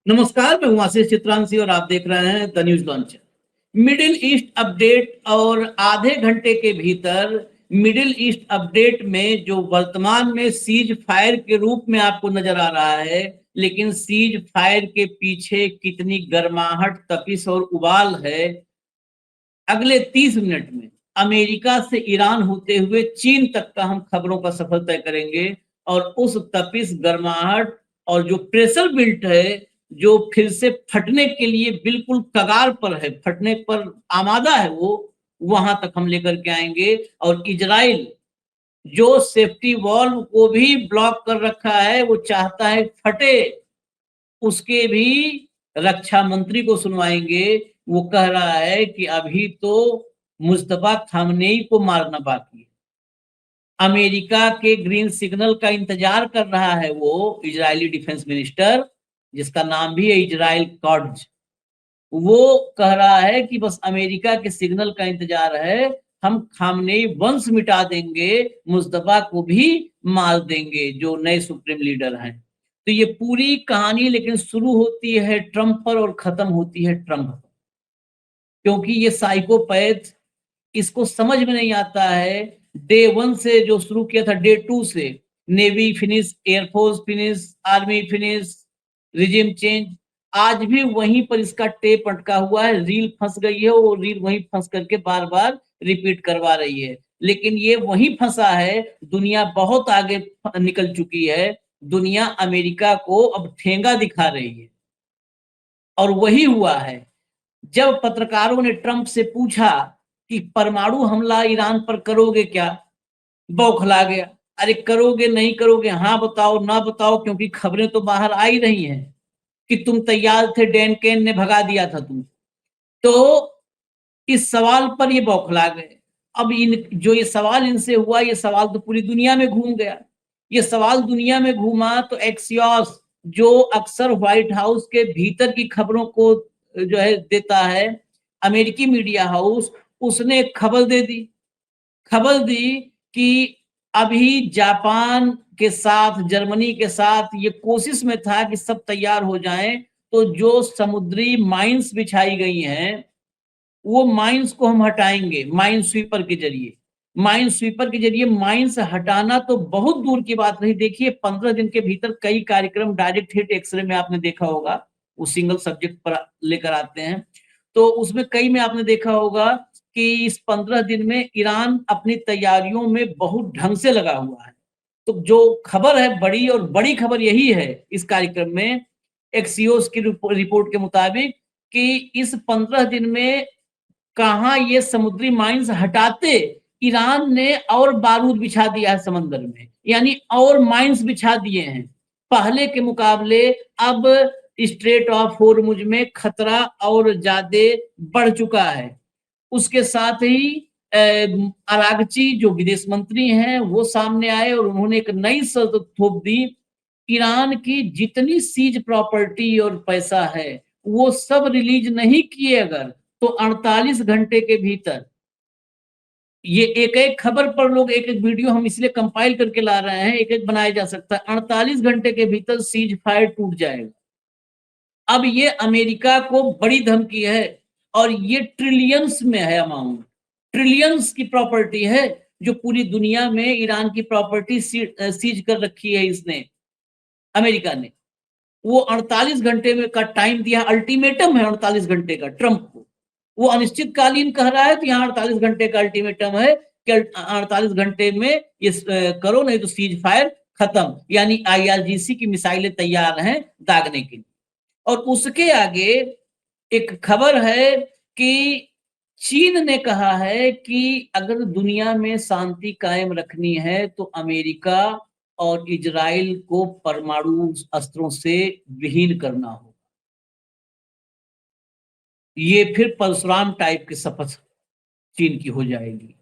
नमस्कार, मैं हूं आशीष चित्रांशी और आप देख रहे हैं the news launcher. Middle east update और आधे घंटे के भीतर मिडिल ईस्ट अपडेट में जो वर्तमान में सीज फायर के रूप में आपको नजर आ रहा है, लेकिन सीज फायर के पीछे कितनी गर्माहट, तपिश और उबाल है, अगले 30 मिनट में अमेरिका से ईरान होते हुए चीन तक का हम खबरों का सफर तय करेंगे। और उस तपिश, गर्माहट और जो प्रेशर बिल्ट है, जो फिर से फटने के लिए बिल्कुल कगार पर है, फटने पर आमादा है, वो वहां तक हम लेकर के आएंगे। और इजराइल जो सेफ्टी वॉल्व को भी ब्लॉक कर रखा है, वो चाहता है फटे, उसके भी रक्षा मंत्री को सुनवाएंगे। वो कह रहा है कि अभी तो मुस्तफा खामनेई को मारना बाकी है। अमेरिका के ग्रीन सिग्नल का इंतजार कर रहा है वो इजरायली डिफेंस मिनिस्टर, जिसका नाम भी है इजराइल कॉड्ज। वो कह रहा है कि बस अमेरिका के सिग्नल का इंतजार है, हम खामनेई वंश मिटा देंगे, मुस्तफा को भी मार देंगे, जो नए सुप्रीम लीडर हैं। तो ये पूरी कहानी लेकिन शुरू होती है ट्रंप पर और खत्म होती है ट्रंप पर, क्योंकि ये साइकोपैथ, इसको समझ में नहीं आता है। डे 1 से जो शुरू किया था, डे 2 से navy finish, air force finish, army finish, regime change, आज भी वहीं पर इसका टेप अटका हुआ है, रील फंस गई है, वो रील वहीं फंस करके बार बार रिपीट करवा रही है। लेकिन ये वहीं फंसा है, दुनिया बहुत आगे निकल चुकी है, दुनिया अमेरिका को अब ठेंगा दिखा रही है। और वही हुआ है, जब पत्रकारों ने ट्रंप से पूछा कि परमाणु हमला ईरान पर करोगे क्या, बौखला गया। अरे करोगे नहीं करोगे, हाँ बताओ ना बताओ, क्योंकि खबरें तो बाहर आ ही रही हैं कि तुम तैयार थे, डैन केन ने भगा दिया था तुम। तो इस सवाल पर ये बौखला गए। अब इन जो ये सवाल इनसे हुआ, ये सवाल तो पूरी दुनिया में घूम गया। ये सवाल दुनिया में घूमा तो एक्सियोस, जो अक्सर व्हाइट हाउस के भीतर की खबरों को जो है देता है, अमेरिकी मीडिया हाउस, उसने खबर दे दी, खबर दी कि अभी जापान के साथ, जर्मनी के साथ ये कोशिश में था कि सब तैयार हो जाएं, तो जो समुद्री माइंस बिछाई गई हैं, वो माइंस को हम हटाएंगे माइन स्वीपर के जरिए। माइन स्वीपर के जरिए माइंस हटाना तो बहुत दूर की बात रही। देखिए 15 दिन के भीतर कई कार्यक्रम डायरेक्ट हिट एक्सरे में आपने देखा होगा, वो सिंगल सब्जेक्ट पर लेकर आते हैं, तो उसमें कई में आपने देखा होगा कि इस 15 दिन में ईरान अपनी तैयारियों में बहुत ढंग से लगा हुआ है। तो जो खबर है बड़ी, और बड़ी खबर यही है इस कार्यक्रम में, एक्सियोस की रिपोर्ट के मुताबिक, कि इस 15 दिन में कहाँ ये समुद्री माइंस हटाते, ईरान ने और बारूद बिछा दिया है समंदर में, यानी और माइंस बिछा दिए हैं पहले के मुकाबले। अब स्ट्रेट ऑफ होर्मुज में खतरा और ज्यादा बढ़ चुका है। उसके साथ ही अरागची जो विदेश मंत्री हैं, वो सामने आए और उन्होंने एक नई शर्त थोप दी, ईरान की जितनी सीज प्रॉपर्टी और पैसा है, वो सब रिलीज नहीं किए अगर, तो 48 घंटे के भीतर, ये एक एक खबर पर लोग एक एक वीडियो हम इसलिए कंपाइल करके ला रहे हैं, एक एक बनाया जा सकता है, 48 घंटे के भीतर सीज फायर टूट जाएगा। अब ये अमेरिका को बड़ी धमकी है, और ये ट्रिलियंस में है अमाउंट, ट्रिलियंस की प्रॉपर्टी है, जो पूरी दुनिया में ईरान की प्रॉपर्टी सीज कर रखी है इसने, अमेरिका ने। वो 48 घंटे में का टाइम दिया, अल्टीमेटम है 48 घंटे का ट्रंप को। वो अनिश्चितकालीन कह रहा है, तो यहाँ 48 घंटे का अल्टीमेटम है कि 48 घंटे में ये करो, नहीं तो सीज फायर खत्म। यानी आईआरजीसी की मिसाइलें तैयार हैं दागने के लिए। और उसके आगे एक खबर है कि चीन ने कहा है कि अगर दुनिया में शांति कायम रखनी है, तो अमेरिका और इजराइल को परमाणु अस्त्रों से विहीन करना हो। ये फिर परशुराम टाइप की शपथ चीन की हो जाएगी।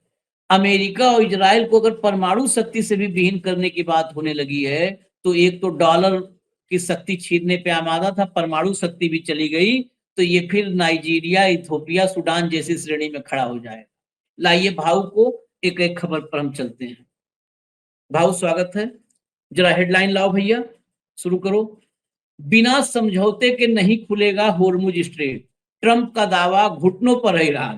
अमेरिका और इजराइल को अगर परमाणु शक्ति से भी विहीन करने की बात होने लगी है, तो एक तो डॉलर की शक्ति छीनने पे आमादा था, परमाणु शक्ति भी चली गई, तो ये फिर नाइजीरिया, इथोपिया, सूडान जैसी श्रेणी में खड़ा हो जाएगा। लाइए भाव को एक एक खबर पर हम चलते हैं। भाव स्वागत है, जरा हेडलाइन लाओ भैया, शुरू करो। बिना समझौते के नहीं खुलेगा होर्मुज स्ट्रेट, ट्रंप का दावा घुटनों पर है ईरान,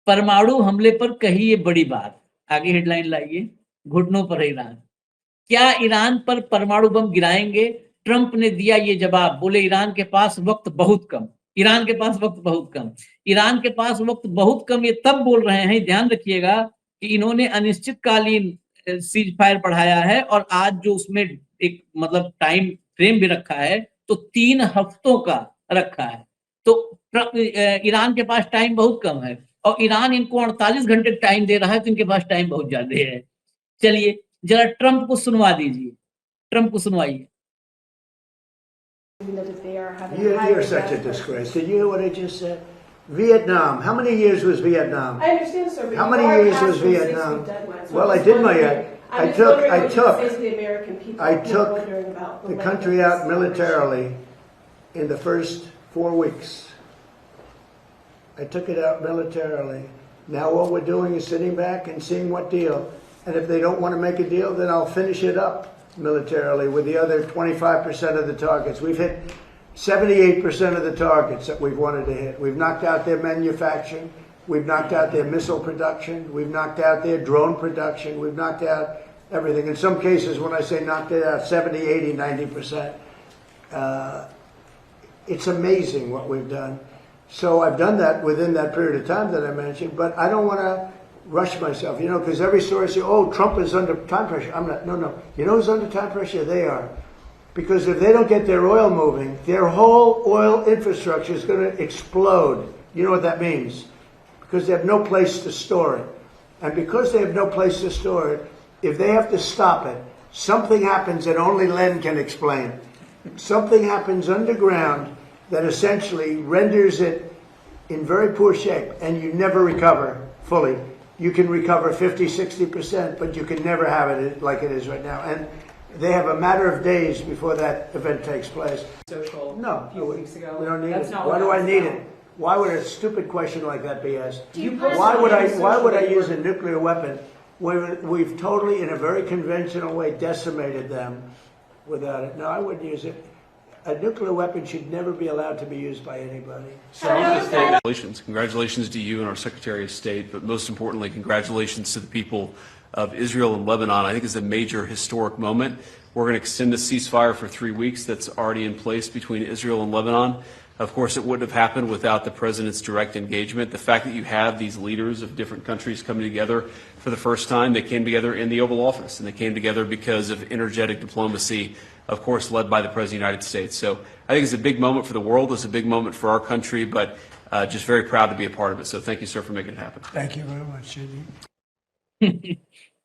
परमाणु हमले पर कही ये बड़ी बात। आगे हेडलाइन लाइए, घुटनों पर है ईरान, क्या ईरान पर परमाणु बम गिराएंगे? ट्रंप ने दिया ये जवाब, बोले ईरान के पास वक्त बहुत कम, ईरान के पास वक्त बहुत कम, ईरान के पास वक्त बहुत कम। ये तब बोल रहे हैं, ध्यान रखिएगा, कि इन्होंने अनिश्चितकालीन सीज फायर बढ़ाया है और आज जो उसमें एक मतलब टाइम फ्रेम भी रखा है तो 3 हफ्तों का रखा है। तो ईरान के पास टाइम बहुत कम है और ईरान इनको 48 घंटे टाइम दे रहा है, तो इनके पास टाइम बहुत ज्यादा है। चलिए जरा ट्रंप को सुनवा दीजिए, ट्रंप को सुनवाइए। You're such a disgrace. Did you hear what I just said? Vietnam. How many years was Vietnam? I understand, sir. But How many years was Vietnam? Well, I did my. I took the country out militarily in the first 4 weeks. I took it out militarily. Now what we're doing is sitting back and seeing what deal. And if they don't want to make a deal, then I'll finish it up militarily with the other 25% of the targets. We've hit 78% of the targets that we've wanted to hit. We've knocked out their manufacturing. We've knocked out their missile production. We've knocked out their drone production. We've knocked out everything. In some cases, when I say knocked it out, 70, 80, 90%. It's amazing what we've done. So I've done that within that period of time that I mentioned, but I don't want to rush myself, because every story says, oh, Trump is under time pressure. I'm not, no. You know who's under time pressure? They are. Because if they don't get their oil moving, their whole oil infrastructure is going to explode. You know what that means? Because they have no place to store it. And because they have no place to store it, if they have to stop it, something happens that only Len can explain. Something happens underground that essentially renders it in very poor shape, and you never recover fully. You can recover 50, 60%, but you can never have it like it is right now. And they have a matter of days before that event takes place. Social No, a few weeks ago. we don't need That's it. not Why what do I else need now. it? Why would a stupid question like that be asked? You Why would I personally use a nuclear weapon when we've totally, in a very conventional way, decimated them without it? No, I wouldn't use it. A nuclear weapon should never be allowed to be used by anybody. Congratulations. Congratulations to you and our Secretary of State, but most importantly, congratulations to the people of Israel and Lebanon. I think it's a major historic moment. We're going to extend the ceasefire for 3 weeks that's already in place between Israel and Lebanon. Of course, it wouldn't have happened without the president's direct engagement. The fact that you have these leaders of different countries coming together for the first time, they came together in the Oval Office, and they came together because of energetic diplomacy, of course, led by the President of the United States. So I think it's a big moment for the world. It's a big moment for our country, but just very proud to be a part of it. So thank you, sir, for making it happen. Thank you very much, Sidney.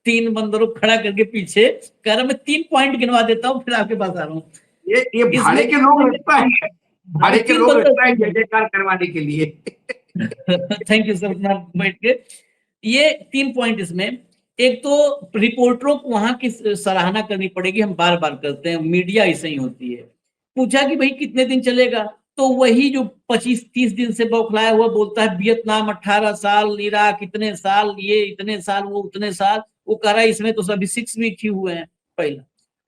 3 बंदरों को खड़ा करके पीछे कह रहा, मैं 3 point गिनवा देता हूँ फिर आपके पास आ रहा हूँ। ये भाड़े के लोग लगता है, भाड़े के लोग लगता है जय जयकार करवाने के लिए। थैंक यू सर, बैठ के। ये 3 पॉइंट इसमें, एक तो रिपोर्टरों को वहां की सराहना करनी पड़ेगी, हम बार बार करते हैं, मीडिया ऐसे ही होती है। पूछा कि भाई कितने दिन चलेगा, तो वही जो 25-30 दिन से बौखलाया हुआ बोलता है, वियतनाम 18 साल, इराक इतने साल, ये इतने साल, वो उतने साल, वो कह रहा है इसमें तो अभी 6 वीक ही हुए हैं पहला।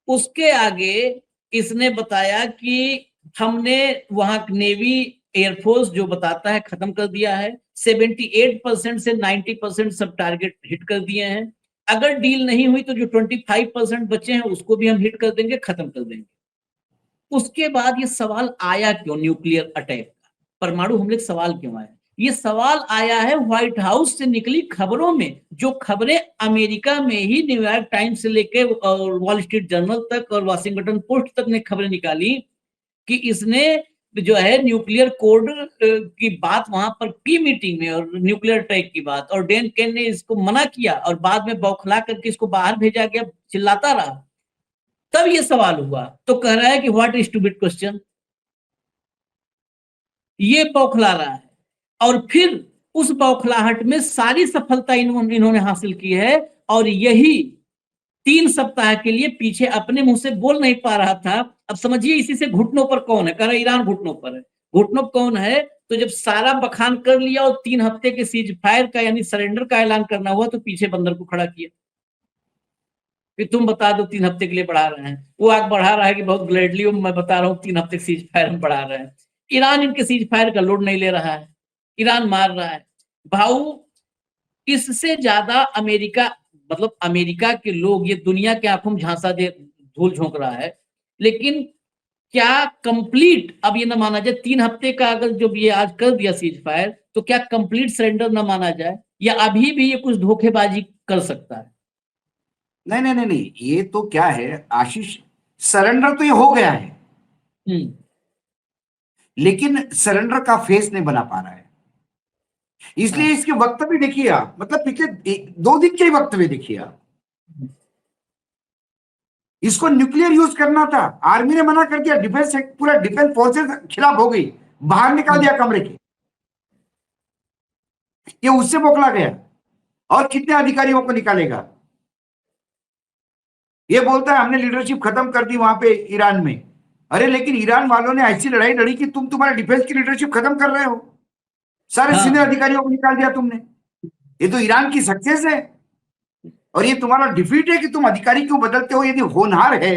उसके आगे इसने बताया कि हमने वहां नेवी एयरफोर्स जो बताता है खत्म कर दिया है, 78% से 90% सब टारगेट हिट कर दिए हैं। अगर डील नहीं हुई तो जो 25% बचे हैं उसको भी हम हिट कर देंगे, खत्म कर देंगे। उसके बाद ये सवाल आया क्यों न्यूक्लियर अटैक का, परमाणु हमले का सवाल क्यों आया? ये सवाल आया है व्हाइट हाउस से निकली खबरों में, जो खबरें अमेरिका में ही न्यूयॉर्क टाइम्स से लेकर वॉल स्ट्रीट जर्नल तक और वाशिंगटन पोस्ट तक ने खबरें निकाली कि इसने जो है न्यूक्लियर कोड की बात वहां पर की मीटिंग में, और न्यूक्लियर अटैक की बात, और डैन केन ने इसको मना किया और बाद में बौखला करके इसको बाहर भेजा गया, चिल्लाता रहा। तब ये सवाल हुआ तो कह रहा है कि व्हाट इज स्टूपिड क्वेश्चन, ये बौखला रहा है। और फिर उस बौखलाहट में सारी सफलता इन्होंने हासिल की है, और यही 3 सप्ताह के लिए पीछे अपने मुंह से बोल नहीं पा रहा था। अब समझिए इसी से घुटनों पर कौन है, कह रहा ईरान घुटनों पर है। घुटनों पर कौन है? तो जब सारा बखान कर लिया और 3 हफ्ते के सीज फायर का यानी सरेंडर का ऐलान करना हुआ, तो पीछे बंदर को खड़ा किया। कि तुम बता दो 3 हफ्ते के लिए बढ़ा रहे हैं, वो आग बढ़ा रहा है कि बहुत ग्लेडली मैं बता रहा हूँ 3 हफ्ते सीज फायर हम बढ़ा रहे हैं। ईरान इनके सीज फायर का लोड नहीं ले रहा है, ईरान मार रहा है। भाऊ, इससे ज्यादा अमेरिका, मतलब अमेरिका के लोग ये दुनिया के आंखों में झांसा दे, धूल झोंक रहा है, लेकिन क्या कंप्लीट अब ये ना माना जाए 3 हफ्ते का अगर जो ये आज कर दिया सीज फायर, तो क्या कंप्लीट सरेंडर ना माना जाए, या अभी भी ये कुछ धोखेबाजी कर सकता है? नहीं नहीं नहीं नहीं, ये तो क्या है आशीष, सरेंडर तो ये हो गया है, लेकिन सरेंडर का फेस नहीं बना पा रहा है। इसलिए इसके वक्तव्य देखिए आप, मतलब पिछले 2 दिन के वक्तव्य देखिए आप। इसको न्यूक्लियर यूज करना था, आर्मी ने मना कर दिया, डिफेंस पूरा डिफेंस फोर्सेस खिलाफ हो गई, बाहर निकाल दिया कमरे के, ये उससे बोखला गया। और कितने अधिकारियों को निकालेगा? ये बोलता है हमने लीडरशिप खत्म कर दी वहां पे ईरान में। अरे लेकिन ईरान वालों ने ऐसी लड़ाई लड़ी कि तुम तुम्हारे डिफेंस की लीडरशिप खत्म कर रहे हो, सारे सीनियर अधिकारियों को निकाल दिया तुमने। ये तो ईरान की सक्सेस है, और ये तुम्हारा डिफीट है कि तुम अधिकारी क्यों बदलते हो। यदि होनहार है,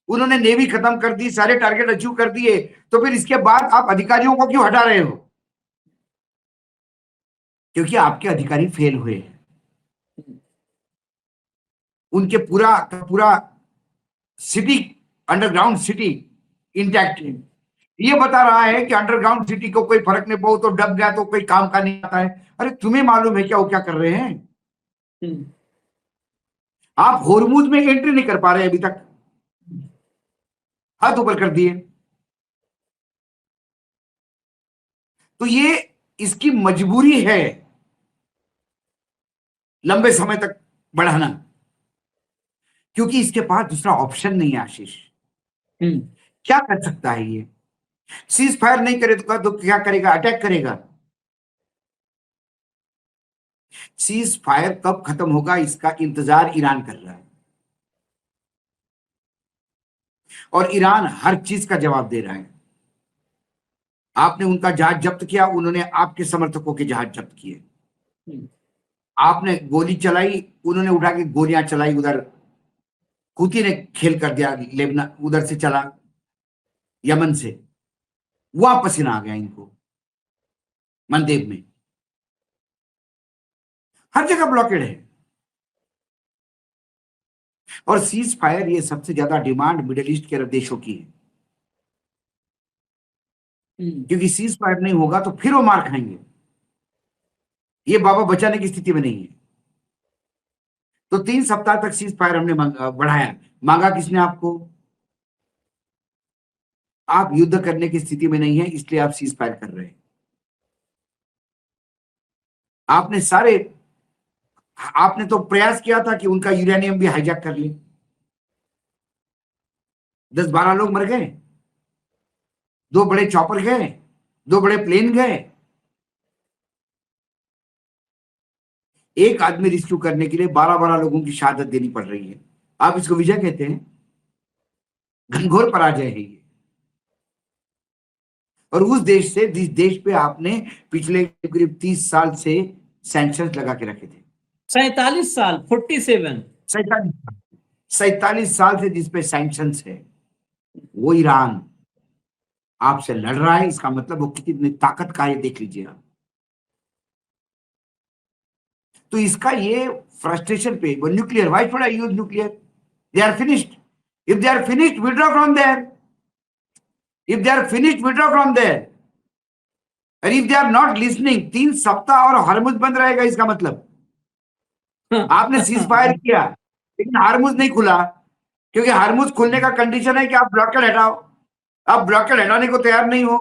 उन्होंने नेवी खत्म कर दी, सारे टारगेट अचीव कर दिए, तो फिर इसके बाद आप अधिकारियों को क्यों हटा रहे हो? क्योंकि आपके अधिकारी फेल हुए हैं, उनके पूरा सिटी, अंडरग्राउंड सिटी इंटैक्ट है। ये बता रहा है कि अंडरग्राउंड सिटी को कोई फर्क नहीं पड़ा, तो डब गया तो कोई काम का नहीं आता है। अरे तुम्हें मालूम है क्या वो क्या कर रहे हैं? आप होर्मुज में एंट्री नहीं कर पा रहे अभी तक, हाथ ऊपर कर दिए। तो ये इसकी मजबूरी है लंबे समय तक बढ़ाना, क्योंकि इसके पास दूसरा ऑप्शन नहीं है आशीष। क्या कर सकता है ये? सीज फायर नहीं करे तो क्या करेगा? अटैक करेगा। सीज फायर कब खत्म होगा इसका इंतजार ईरान कर रहा है, और ईरान हर चीज का जवाब दे रहा है। आपने उनका जहाज जब्त किया, उन्होंने आपके समर्थकों के जहाज जब्त किए। आपने गोली चलाई, उन्होंने उठा के गोलियां चलाई उधर, हुती ने खेल कर दिया लेबनान, उधर से चला यमन से, वहां पसीना आ गया इनको मनदेब में। हर जगह ब्लॉकेड है, और सीज फायर ये सबसे ज्यादा डिमांड मिडिल ईस्ट के अरब देशों की है, क्योंकि सीज फायर नहीं होगा तो फिर वो मार खाएंगे। ये बाबा बचाने की स्थिति में नहीं है। तो 3 सप्ताह तक सीज फायर हमने बढ़ाया। मांगा किसने आपको? आप युद्ध करने की स्थिति में नहीं है, इसलिए आप सीज फायर कर रहे हैं। आपने तो प्रयास किया था कि उनका यूरेनियम भी हाईजैक कर ले। 10-12 लोग मर गए, 2 बड़े चॉपर गए, 2 बड़े प्लेन गए। एक आदमी रेस्क्यू करने के लिए 12-12 लोगों की शहादत देनी पड़ रही है। आप इसको विजय कहते हैं? घनघोर पराजय है ये। और उस देश से, जिस देश पे आपने पिछले करीब 30 साल से सैंक्शंस लगा के रखे थे। 47 साल, 47 47 साल से जिस पे सैंक्शंस है, वो ईरान आपसे लड़ रहा है। इसका मतलब वो कितनी ताकत का है देख लीजिए आप। तो इसका ये फ्रस्ट्रेशन पे वो nuclear, why should I use nuclear? They are finished. If they are finished, withdraw from there. If they are finished, withdraw from there. और if they are not listening, 3 सप्ताह और हरमुज बंद रहेगा। इसका मतलब आपने सीज फायर किया, लेकिन हरमुज नहीं खुला, क्योंकि हरमुज खुलने का कंडीशन है कि आप ब्लॉकेड हटाओ। आप ब्लॉकेड हटाने को तैयार नहीं हो,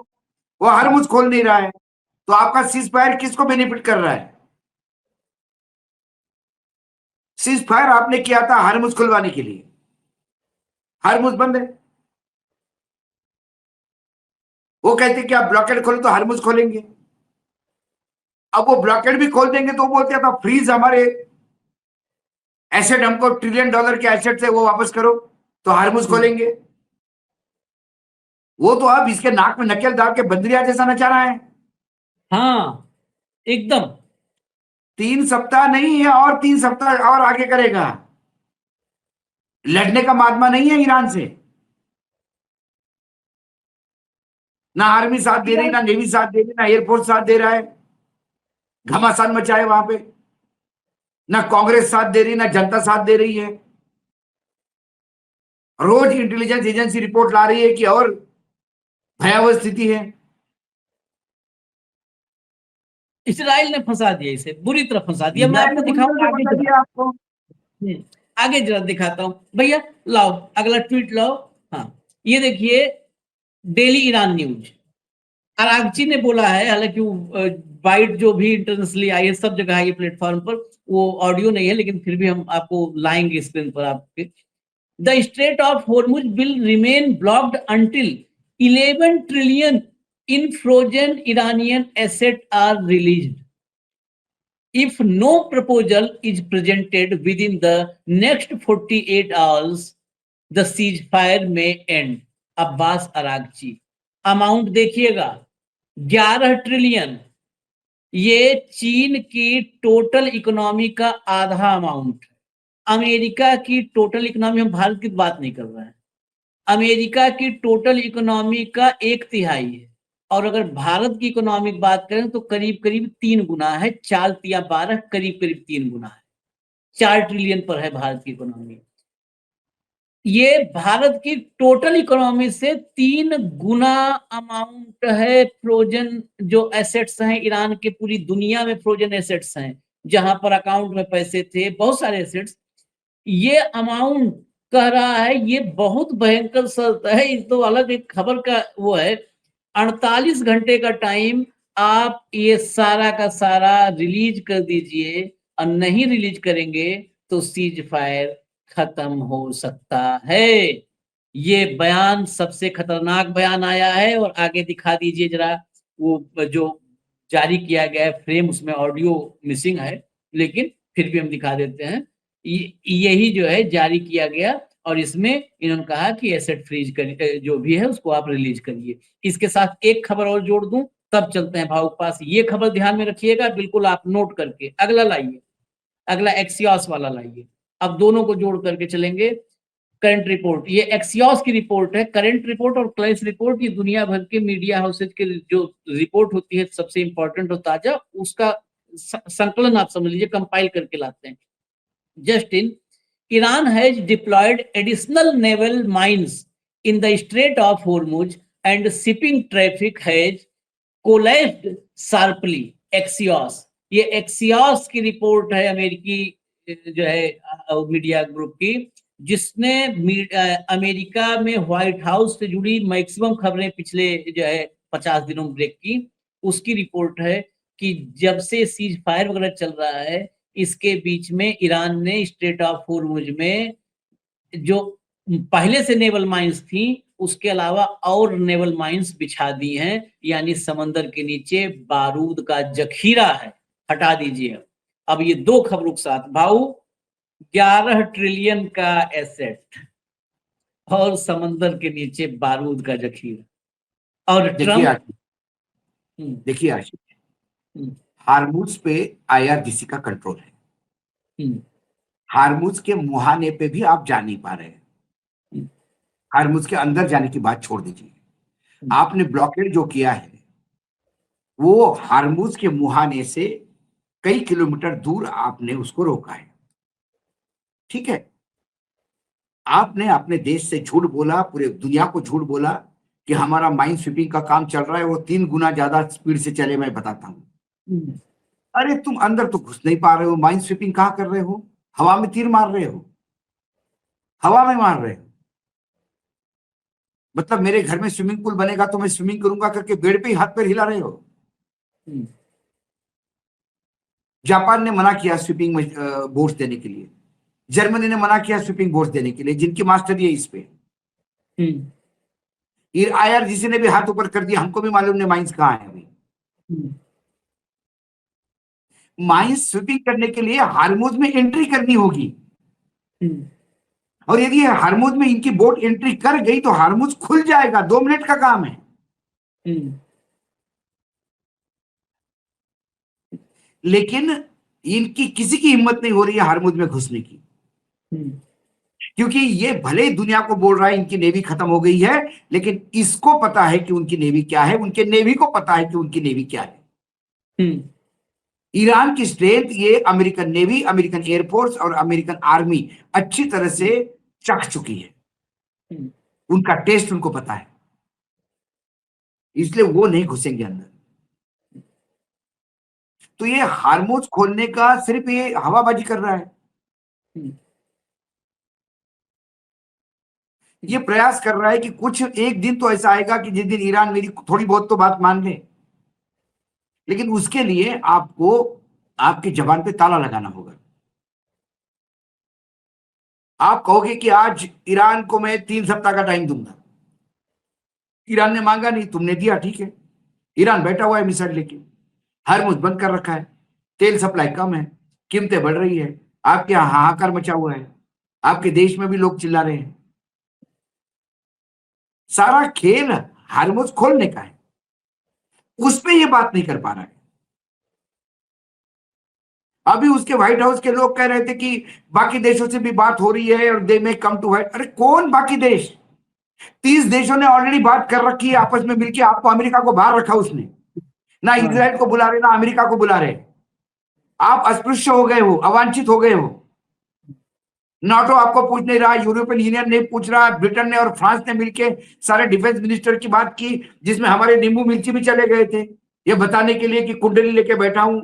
वो हरमुज खोल नहीं रहा है, तो आपका सीज फायर किसको बेनिफिट कर रहा है? सीज फायर आपने किया था हरमुज खुलवाने के लिए, हरमुज बंद है। वो कहते कि आप ब्लॉकेड खोलो तो हरमुज खोलेंगे। अब वो ब्लॉकेड भी खोल देंगे तो वो बोलते था फ्रीज हमारे एसेट, हमको $1 ट्रिलियन के एसेट से वो वापस करो, तो हरमुज खोलेंगे। वो तो अब इसके नाक में नकेल डाल के बंदरिया जैसा नचा रहा है। हाँ, एकदम। 3 सप्ताह नहीं है, और 3 सप्ताह और आगे करेगा। लड़ने का मादमा नहीं है ईरान से। ना आर्मी साथ दे रही, ना नेवी साथ दे रही, ना एयरफोर्स साथ दे रहा है, घमासान मचा है वहां पे। ना कांग्रेस साथ दे रही, ना जनता साथ दे रही है। रोज इंटेलिजेंस एजेंसी रिपोर्ट ला रही है कि और भयावह स्थिति है। इसराइल ने फंसा दिया, इसे बुरी तरह फंसा दिया। मैं आपको मैंने दिखाऊंगा आगे बता दिया आपको। आगे जरा दिखाता हूं भैया। लाओ अगला ट्वीट लाओ। हाँ, ये देखिए, डेली ईरान न्यूज। अरागची ने बोला है, हालांकि बाइट जो भी इंटरनेशनली आई है, सब जगह है ये प्लेटफॉर्म पर, वो ऑडियो नहीं है, लेकिन फिर भी हम आपको लाएंगे स्क्रीन पर आपके। The strait of Hormuz will remain blocked until 11 trillion in frozen Iranian asset are released. If no proposal is presented within the next 48 hours, the ceasefire may end. Abbas Araghchi. Amount देखिएगा, 11 trillion. ये चीन की total economy का आधा amount. America की total economy, हम भारत की बात नहीं कर रहे हैं, अमेरिका की टोटल इकोनॉमी का 1/3 है। और अगर भारत की इकोनॉमिक बात करें तो करीब करीब 3 गुना है। 4 तिया 12, करीब करीब 3 गुना है। 4 ट्रिलियन पर है भारत की इकोनॉमी। ये भारत की टोटल इकोनॉमी से 3 गुना अमाउंट है। फ्रोजन जो एसेट्स हैं ईरान के, पूरी दुनिया में फ्रोजन एसेट्स हैं, जहां पर अकाउंट में पैसे थे, बहुत सारे एसेट्स। ये अमाउंट कह रहा है, ये बहुत भयंकर शर्त है। इस तो अलग एक खबर का वो है। 48 घंटे का टाइम, आप ये सारा का सारा रिलीज कर दीजिए, और नहीं रिलीज करेंगे तो सीज फायर खत्म हो सकता है। ये बयान सबसे खतरनाक बयान आया है। और आगे दिखा दीजिए जरा, वो जो जारी किया गया है फ्रेम, उसमें ऑडियो मिसिंग है, लेकिन फिर भी हम दिखा देते हैं। यही जो है जारी किया गया, और इसमें इन्होंने कहा कि एसेट फ्रीज कर, जो भी है उसको आप रिलीज करिए। इसके साथ एक खबर और जोड़ दूं, तब चलते हैं भाव के पास। ये खबर ध्यान में रखिएगा, बिल्कुल आप नोट करके। अगला लाइए, अगला एक्सियोस वाला लाइए। अब दोनों को जोड़ करके चलेंगे। करंट रिपोर्ट, ये एक्सियोस की रिपोर्ट है। करंट रिपोर्ट और क्लाइस रिपोर्ट, ये दुनिया भर के मीडिया हाउसेज के जो रिपोर्ट होती है, सबसे इंपॉर्टेंट और ताजा, उसका संकलन आप समझ लीजिए, कंपाइल करके लाते हैं। Just in, Iran has deployed additional naval mines in the Strait of Hormuz and shipping traffic has collapsed sharply. Axios, ये Axios की रिपोर्ट है, अमेरिकी जो है मीडिया ग्रुप की, जिसने अमेरिका में व्हाइट हाउस से जुड़ी मैक्सिमम खबरें पिछले जो है 50 दिनों में ब्रेक की। उसकी रिपोर्ट है कि जब से सीज फायर वगैरह चल रहा है, इसके बीच में ईरान ने स्ट्रेट ऑफ हॉर्मुज में जो पहले से नेवल माइंस थी, उसके अलावा और नेवल माइंस बिछा दी हैं। यानी समंदर के नीचे बारूद का जखीरा है। हटा दीजिए। अब ये दो खबरों के साथ भाऊ, 11 ट्रिलियन का एसेट और समंदर के नीचे बारूद का जखीरा। और देखिए आशीष, हार्मुज पे IRGC का कंट्रोल है। हार्मुज के मुहाने पे भी आप जा नहीं पा रहे हैं। हार्मुज के अंदर जाने की बात छोड़ दीजिए। आपने ब्लॉकेड जो किया है वो हार्मुज के मुहाने से कई किलोमीटर दूर आपने उसको रोका है। ठीक है, आपने अपने देश से झूठ बोला, पूरे दुनिया को झूठ बोला कि हमारा माइन स्वीपिंग का काम चल रहा है, वो 3 गुना ज्यादा स्पीड से चले, मैं बताता हूं। अरे तुम अंदर तो घुस नहीं पा रहे हो, माइन स्वीपिंग कहां कर रहे हो? हवा में तीर मार रहे हो, हवा में मार रहे हो। मतलब मेरे घर में स्विमिंग पूल बनेगा तो मैं स्विमिंग करूंगा करके बेड पे ही हाथ पैर हिला रहे हो। जापान ने मना किया स्वीपिंग बोर्ड्स देने के लिए, जर्मनी ने मना किया स्वीपिंग बोर्ड्स देने के लिए, जिनकी मास्टरी है इस पे। IRGC ने भी हाथ ऊपर कर दिया, हमको भी मालूम नहीं माइंस कहाँ है अभी। माइंस स्वीपिंग करने के लिए हार्मुज में एंट्री करनी होगी, और यदि हार्मुज में इनकी बोट एंट्री कर गई तो हार्मुज खुल जाएगा। 2 मिनट का काम है। लेकिन इनकी किसी की हिम्मत नहीं हो रही है हार्मुज में घुसने की। क्योंकि ये भले ही दुनिया को बोल रहा है इनकी नेवी खत्म हो गई है, लेकिन इसको पता है कि उनकी नेवी क्या है, उनके नेवी को पता है कि उनकी नेवी क्या है। ईरान की स्ट्रेंथ ये अमेरिकन नेवी, अमेरिकन एयरफोर्स और अमेरिकन आर्मी अच्छी तरह से चख चुकी है। उनका टेस्ट उनको पता है, इसलिए वो नहीं घुसेंगे अंदर। तो ये हार्मोज खोलने का सिर्फ ये हवाबाजी कर रहा है, ये प्रयास कर रहा है कि कुछ एक दिन तो ऐसा आएगा कि जिस दिन ईरान मेरी थोड़ी बहुत तो बात मान ले, लेकिन उसके लिए आपको आपकी जबान पे ताला लगाना होगा। आप कहोगे कि आज ईरान को मैं 3 सप्ताह का टाइम दूंगा, ईरान ने मांगा नहीं, तुमने दिया, ठीक है। ईरान बैठा हुआ है मिसाइल लेके, हरमुज बंद कर रखा है, तेल सप्लाई कम है, कीमतें बढ़ रही है, आपके यहाँ हाहाकार मचा हुआ है, आपके देश में भी लोग चिल्ला रहे हैं। सारा खेल हरमुज खोलने का है, उस पे ये बात नहीं कर पा रहा है। अभी उसके व्हाइट हाउस के लोग कह रहे थे कि बाकी देशों से भी बात हो रही है और दे में कम टू व्हाइट। अरे कौन बाकी देश? 30 देशों ने ऑलरेडी बात कर रखी है आपस में मिलकर। आपको अमेरिका को बाहर रखा उसने, ना इजराइल को बुला रहे ना अमेरिका को बुला रहे। आप अस्पृश्य हो गए हो, अवांछित हो गए हो। नाटो आपको पूछ नहीं रहा, यूरोपियन यूनियन नहीं पूछ रहा, ब्रिटेन ने और फ्रांस ने मिलकर सारे डिफेंस मिनिस्टर की बात की, जिसमें हमारे नींबू मिर्ची भी चले गए थे, ये बताने के लिए कि कुंडली लेके बैठा हूं।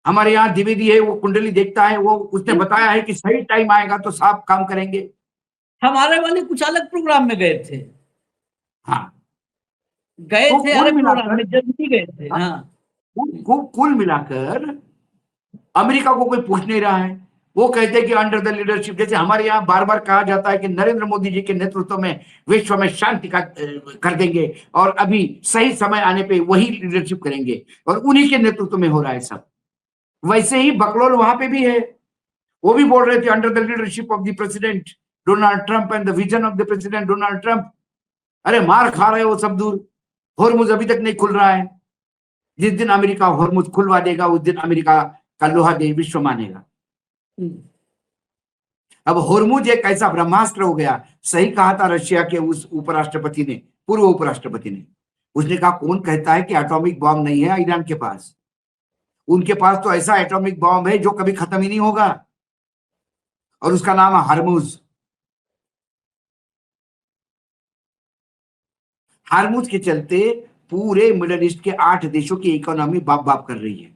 हमारे यहाँ द्विवेदी है, वो कुंडली देखता है, वो उसने बताया है कि सही टाइम आएगा तो साफ काम करेंगे। हमारे वाले कुछ अलग प्रोग्राम में गए थे। हाँ, गए तो थे कुल अलग प्रोग्राम मिलाकर में, जल्दी गए थे। हाँ, कुल मिलाकर अमेरिका को कोई पूछ नहीं रहा है। वो कहते हैं कि अंडर द लीडरशिप, जैसे हमारे यहाँ बार बार कहा जाता है कि नरेंद्र मोदी जी के नेतृत्व में विश्व में शांति का कर देंगे, और अभी सही समय आने पे वही लीडरशिप करेंगे, और उन्हीं के नेतृत्व में हो रहा है सब। वैसे ही बकलोल वहां पे भी है, वो भी बोल रहे थे under the leadership of the president Donald Trump and the vision of the president Donald Trump. अरे मार खा रहे हो सब दूर, होर्मुज अभी तक नहीं खुल रहा है। जिस दिन अमेरिका होर्मुज खुलवा देगा उस दिन अमेरिका का लोहा दे विश्व मानेगा। अब होर्मुज एक ऐसा ब्रह्मास्त्र हो गया। सही कहा था रशिया के उस उपराष्ट्रपति ने, पूर्व उपराष्ट्रपति ने। उसने कहा कौन कहता है कि एटॉमिक बॉम्ब नहीं है ईरान के पास? उनके पास तो ऐसा एटॉमिक बॉम्ब है जो कभी खत्म ही नहीं होगा, और उसका नाम है हरमुज। हरमुज के चलते पूरे मिडिल ईस्ट के 8 देशों की इकोनॉमी बाप बाप कर रही है,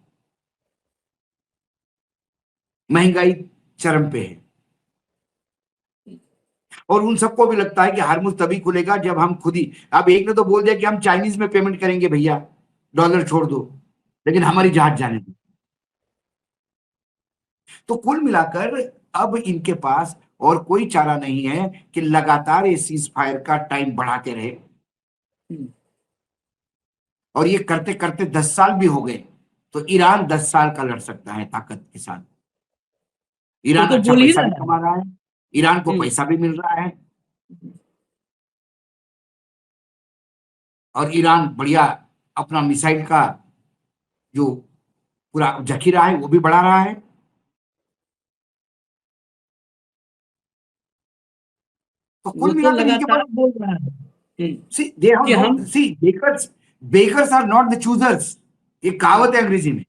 महंगाई चरम पे है। और उन सबको भी लगता है कि हरमुज तभी खुलेगा जब हम खुद ही, अब एक ने तो बोल दिया कि हम चाइनीज में पेमेंट करेंगे भैया, डॉलर छोड़ दो, लेकिन हमारी जहाज जाने दो। तो कुल मिलाकर अब इनके पास और कोई चारा नहीं है कि लगातार ये सीज फायर का टाइम बढ़ाते रहे। और ये करते करते 10 साल भी हो गए, तो ईरान 10 साल का लड़ सकता है ताकत के साथ। ईरान तो अच्छा बोल ही पैसा भी रहा है। कमा रहा है, ईरान को पैसा भी मिल रहा है, और ईरान बढ़िया अपना मिसाइल का जो पूरा जखीरा है वो भी बढ़ा रहा है। तो वो कुल तो मिलाकर इनके लगातार पास, बोल रहा है see they have कि no, हम see beggars are not the choosers, ये कहावत है अंग्रेजी में।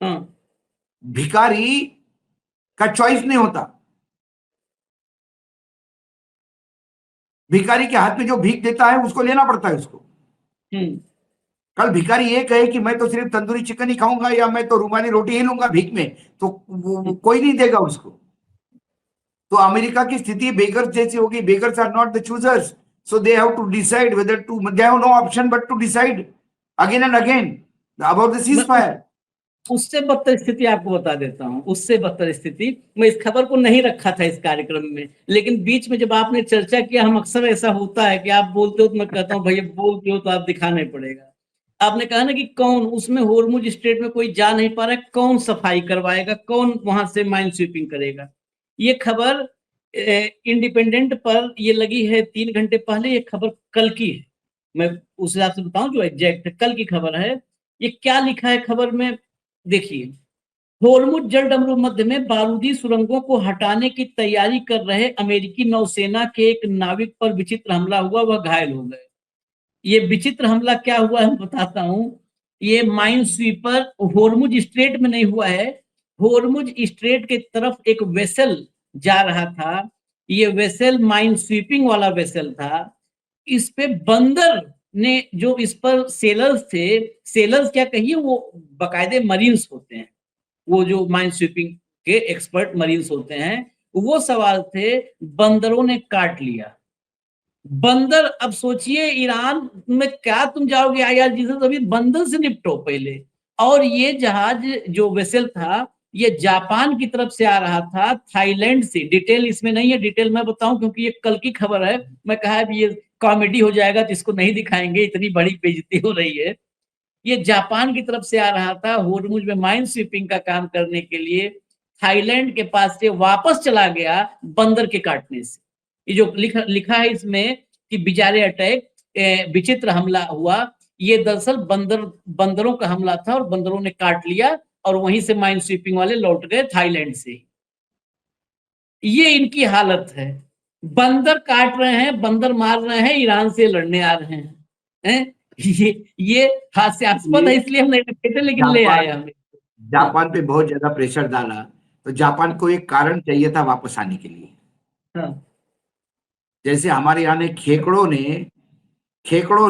हाँ, भिखारी का चॉइस नहीं होता। भिखारी के हाथ में जो भीख देता है उसको लेना पड़ता है उसको। कल भिखारी ये कहे कि मैं तो सिर्फ तंदूरी चिकन ही खाऊंगा या मैं तो रुमाली रोटी ही लूंगा भीख में, तो वो कोई नहीं देगा उसको। तो अमेरिका की स्थिति बेगर्स जैसी होगी। Beggars are not the choosers, so they have to decide whether to, they have no option but to decide again and again about the ceasefire. उससे बदतर स्थिति आपको बता देता हूं, उससे बदतर स्थिति। मैं इस खबर को नहीं रखा था इस कार्यक्रम में, लेकिन बीच में जब आपने चर्चा किया, हम अक्सर ऐसा होता है कि आप बोलते हो तो मैं कहता हूं भैया बोलते हो तो आप दिखाना ही पड़ेगा। आपने कहा ना कि कौन उसमें होर्मुज स्ट्रेट में कोई जा नहीं पा रहा है, कौन सफाई करवाएगा, कौन वहां से माइन स्वीपिंग करेगा। ये खबर इंडिपेंडेंट पर ये लगी है 3 घंटे पहले। ये खबर कल की है, मैं उस हिसाब से बताऊं जो एग्जैक्ट कल की खबर है। ये क्या लिखा है खबर में देखिए। होर्मुज जल डमरू मध्य में बारूदी सुरंगों को हटाने की तैयारी कर रहे अमेरिकी नौसेना के एक नाविक पर विचित्र हमला हुआ, वह घायल हो गए। ये विचित्र हमला क्या हुआ है बताता हूं। ये माइन स्वीपर होर्मुज स्ट्रेट में नहीं हुआ है, होर्मुज स्ट्रेट के तरफ एक वेसल जा रहा था। ये वेसल माइन स्वीपिंग वाला वेसल था। इस पे बंदर ने, जो इस पर सेलर्स थे, सेलर्स क्या कहिए, वो बाकायदे मरीन्स होते हैं, वो जो माइन स्वीपिंग के एक्सपर्ट मरीन्स होते हैं, वो सवाल थे, बंदरों ने काट लिया। बंदर, अब सोचिए ईरान में क्या तुम जाओगे IRGC, अभी बंदर से निपटो पहले। और ये जहाज जो वेसल था, ये जापान की तरफ से आ रहा था, थाईलैंड से। डिटेल इसमें नहीं है, डिटेल मैं बताऊं क्योंकि ये कल की खबर है। मैं कहा अब ये कॉमेडी हो जाएगा तो इसको नहीं दिखाएंगे, इतनी बड़ी बेइज्जती हो रही है। ये जापान की तरफ से आ रहा था होर्मुज में माइन स्वीपिंग का काम करने के लिए, थाईलैंड के पास से वापस चला गया बंदर के काटने से। ये जो लिखा है इसमें कि बिचारे अटैक, विचित्र हमला हुआ, ये दरअसल बंदरों का हमला था और बंदरों ने काट लिया और वहीं से माइन स्वीपिंग वाले लौट गए थाईलैंड से। ये इनकी हालत है, बंदर काट रहे हैं, बंदर मार रहे हैं, ईरान से लड़ने आ रहे हैं। ये हास्यास्पद है, इसलिए हम नहीं रखे थे, लेकिन ले आए हमें। जापान पे बहुत ज्यादा प्रेशर डाला, तो जापान को एक कारण चाहिए था वापस आने के लिए। हाँ। जैसे हमारे यहाँ ने खेकड़ों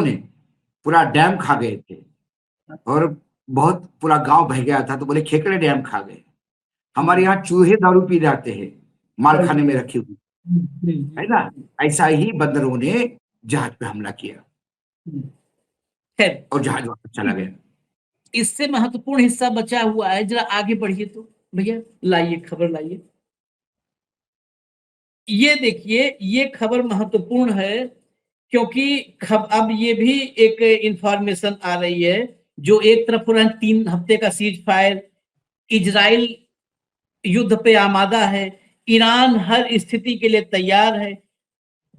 ने पूरा डैम खा गए थे और बहुत पूरा गांव बह गया था, तो बोले खेकड़े डैम खा गए। हमारे यहाँ चूहे दारू पी जाते हैं माल खाने में रखी हुई, है ना। ऐसा ही बंदरों ने जहाज पे हमला किया और जहाज वापस चला गया। इससे महत्वपूर्ण हिस्सा बचा हुआ है, जरा आगे बढ़िए तो भैया, लाइए खबर लाइए। ये देखिए, ये खबर महत्वपूर्ण है क्योंकि अब ये भी एक इंफॉर्मेशन आ रही है, जो एक तरफ हो रहा है 3 हफ्ते का सीज फायर, इजराइल युद्ध पे आमादा है, ईरान हर स्थिति के लिए तैयार है।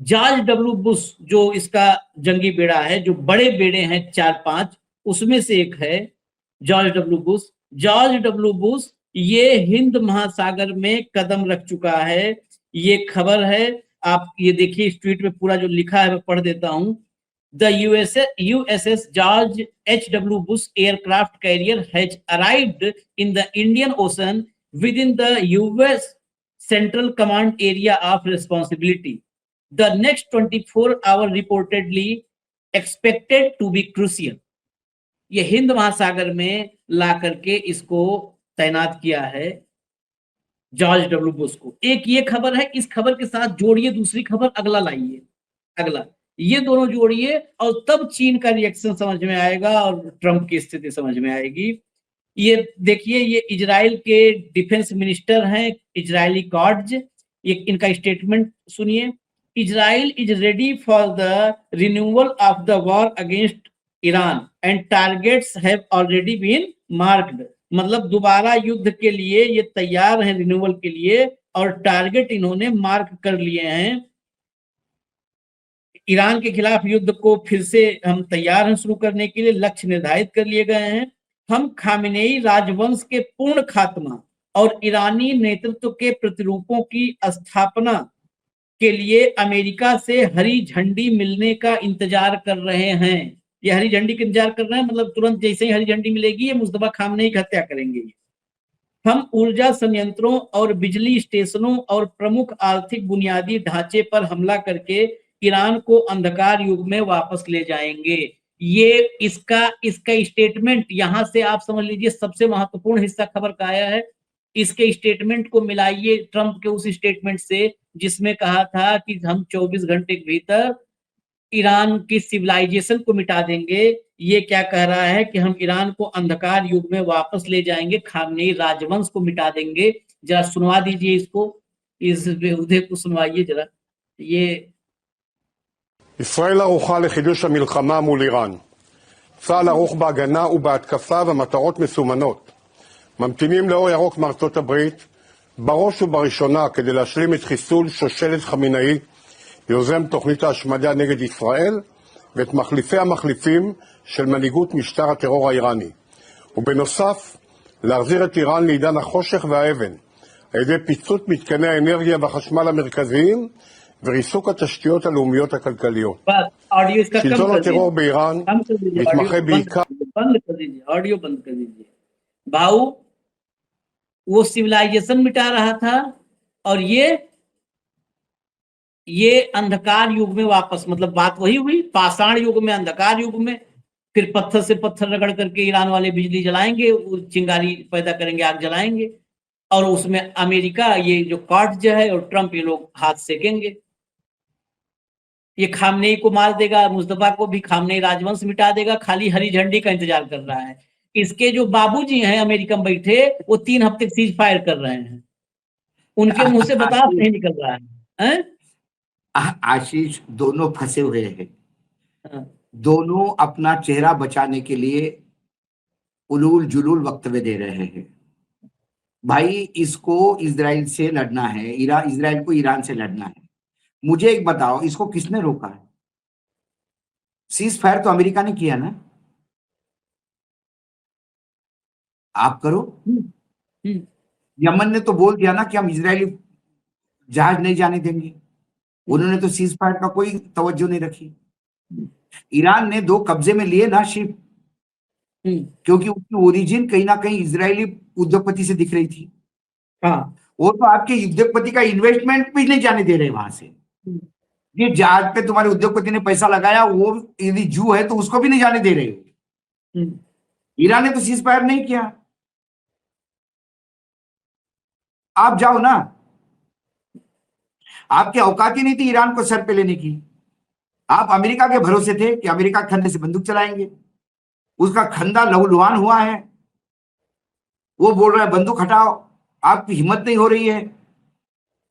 जॉर्ज डब्ल्यू बुश, जो इसका जंगी बेड़ा है, जो बड़े बेड़े हैं 4-5, उसमें से एक है George W Bush. George W Bush ये हिंद महासागर में कदम रख चुका है। ये खबर है, आप ये देखिए, इस ट्वीट में पूरा जो लिखा है मैं पढ़ देता हूं। The USS George H.W. Bush aircraft carrier has arrived in the Indian Ocean within the US Central Command area of responsibility. The next 24 hours reportedly expected to be crucial. ये हिंद महासागर में ला करके इसको तैनात किया है जॉर्ज डब्ल्यू बुश को। एक ये खबर है, इस खबर के साथ जोड़िए दूसरी खबर, अगला लाइए, अगला, ये दोनों जोड़िए और तब चीन का रिएक्शन समझ में आएगा और ट्रंप की स्थिति समझ में आएगी। ये देखिए, ये इजराइल के डिफेंस मिनिस्टर हैं, इजरायली कॉट्ज, ये इनका स्टेटमेंट सुनिए। Israel is ready for the renewal of the war against Iran and targets have already been marked. मतलब दोबारा युद्ध के लिए ये तैयार है, रिन्यूअल के लिए, और टारगेट इन्होंने मार्क कर लिए हैं। ईरान के खिलाफ युद्ध को फिर से हम तैयार हैं शुरू करने के लिए, लक्ष्य निर्धारित कर लिए गए हैं। हम खामेनेई राजवंश के पूर्ण खात्मा और ईरानी नेतृत्व के प्रतिरूपों की स्थापना के लिए अमेरिका से हरी झंडी मिलने का इंतजार कर रहे हैं। ये हरी झंडी का इंतजार कर रहे हैं, मतलब तुरंत जैसे ही हरी झंडी मिलेगी ये मुस्तफा खामेनेई की हत्या करेंगे। हम ऊर्जा संयंत्रों और बिजली स्टेशनों और प्रमुख आर्थिक बुनियादी ढांचे पर हमला करके ईरान को अंधकार युग में वापस ले जाएंगे। ये इसका स्टेटमेंट, यहां से आप समझ लीजिए सबसे महत्वपूर्ण हिस्सा खबर का आया है। इसके स्टेटमेंट को मिलाइए ट्रंप के उस स्टेटमेंट से जिसमें कहा था कि हम 24 घंटे के भीतर ईरान की सिविलाइजेशन को मिटा देंगे। ये क्या कह रहा है कि हम ईरान को अंधकार युग में वापस ले जाएंगे, खामेनेई राजवंश को मिटा देंगे। जरा सुनवा दीजिए इसको, इस बेहुदे को सुनवाइए जरा। ये ישראל ערוכה לחידוש המלחמה מול איראן. צה"ל ערוך בהגנה ובהתקפה ומטרות מסומנות. ממתינים לאור ירוק מארצות הברית, בראש ובראשונה כדי להשלים את חיסול שושלת חמינאי, יוזם תוכנית ההשמדה נגד ישראל, ואת מחליפי המחליפים של מנהיגות משטר הטרור האיראני. ובנוסף, להחזיר את איראן לעידן החושך והאבן, על ידי פיצוץ מתקני האנרגיה והחשמל המרכזיים וריסוק התשתיות הלאומיות הכלכליות. बस ऑडियो इसका कम שלטון कर दीजिए, הטרור באיראन कम कर दीजिए, מתמחה בעיקר... बंद कर दीजिए, ऑडियो बंद कर दीजिए। भाऊ वो सिविलाइजेशन मिटा रहा था और ये अंधकार युग में वापस, मतलब बात वही हुई, पाषाण युग में, अंधकार युग में, फिर पत्थर से पत्थर रगड़ करके ईरान वाले बिजली जलाएंगे, चिंगारी पैदा करेंगे, आग जलाएंगे, और उसमें अमेरिका, ये जो कॉट जो है और ट्रम्प, ये लोग हाथ सेकेंगे। ये खामनेई को मार देगा, मुस्तफा को भी खामनेई राजवंश मिटा देगा, खाली हरी झंडी का इंतजार कर रहा है। इसके जो बाबूजी हैं अमेरिका में बैठे, वो 3 हफ्ते सीज फायर कर रहे हैं, उनके मुंह से बतास नहीं निकल रहा है। आशीष, दोनों फंसे हुए हैं, हाँ। दोनों अपना चेहरा बचाने के लिए उलूल जुलूल वक्तव्य दे रहे हैं। भाई, इसको इजराइल से लड़ना है, इजराइल को ईरान से लड़ना है। मुझे एक बताओ, इसको किसने रोका है? सीज फायर तो अमेरिका ने किया ना, आप करो। यमन ने तो बोल दिया ना कि हम इजरायली जहाज नहीं जाने देंगे, उन्होंने तो सीज फायर का कोई तवज्जो नहीं रखी। ईरान ने 2 कब्जे में लिए ना शिप, क्योंकि उसकी ओरिजिन कहीं ना कहीं इजरायली उद्योगपति से दिख रही थी। हाँ, वो तो आपके उद्योगपति का इन्वेस्टमेंट भी नहीं जाने दे रहे वहां से। ये जहाज पे तुम्हारे उद्योगपति ने पैसा लगाया, वो यदि जू है तो उसको भी नहीं जाने दे रहे। ईरान ने तो सीज फायर नहीं किया। आप जाओ ना, आपकी औकात ही नहीं थी ईरान को सर पे लेने की। आप अमेरिका के भरोसे थे कि अमेरिका के खंडे से बंदूक चलाएंगे, उसका खंदा लहूलुहान हुआ है। वो बोल रहा है बंदूक हटाओ, आपकी हिम्मत नहीं हो रही है।